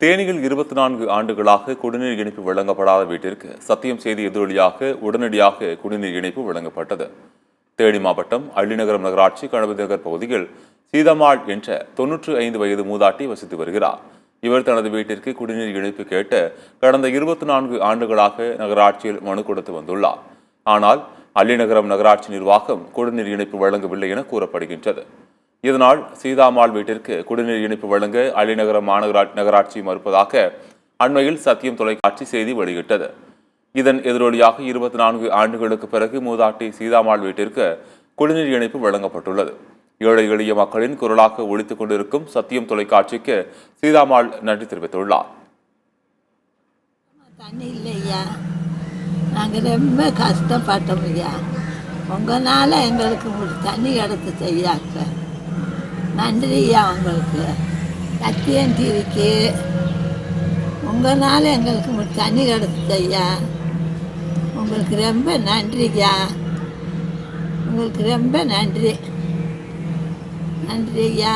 தேனியில் 24 ஆண்டுகளாக குடிநீர் இணைப்பு வழங்கப்படாத வீட்டிற்கு சத்தியம் செய்தி எதிரொலியாக உடனடியாக குடிநீர் இணைப்பு வழங்கப்பட்டது. தேனி மாவட்டம் அள்ளிநகரம் நகராட்சி கணபதி நகர் பகுதியில் சீதாமாள் என்ற 95 வயது மூதாட்டி வசித்து வருகிறார். இவர் தனது வீட்டிற்கு குடிநீர் இணைப்பு கேட்டு கடந்த 24 ஆண்டுகளாக நகராட்சியில் மனு கொடுத்து வந்துள்ளார். ஆனால் அள்ளிநகரம் நகராட்சி நிர்வாகம் குடிநீர் இணைப்பு வழங்கவில்லை என கூறப்படுகின்றது. இதனால் சீதாமாள் வீட்டிற்கு குடிநீர் இணைப்பு வழங்க அள்ளிநகரம் நகராட்சி மறுப்பதாக அண்மையில் சத்தியம் தொலைக்காட்சி செய்தி வெளியிட்டது. இதன் எதிரொலியாக 24 ஆண்டுகளுக்கு பிறகு மூதாட்டி சீதாமாள் வீட்டிற்கு குடிநீர் இணைப்பு வழங்கப்பட்டுள்ளது. ஏழை எளிய மக்களின் குரலாக ஒலித்துக் கொண்டிருக்கும் சத்தியம் தொலைக்காட்சிக்கு சீதாமாள் நன்றி தெரிவித்துள்ளார். தண்ணி இல்லையா, நாங்கள் ரொம்ப கஷ்டப்பட்டோம் ஐயா. உங்களால எங்களுக்கு தண்ணி கிடைத்து செய்யாக்க நன்றியா. உங்களுக்கு சத்தியம் டிவிக்கு உங்களால எங்களுக்கு தண்ணி கிடைத்து ஐயா. உங்களுக்கு ரொம்ப நன்றியா. உங்களுக்கு ரொம்ப நன்றி ஐயா.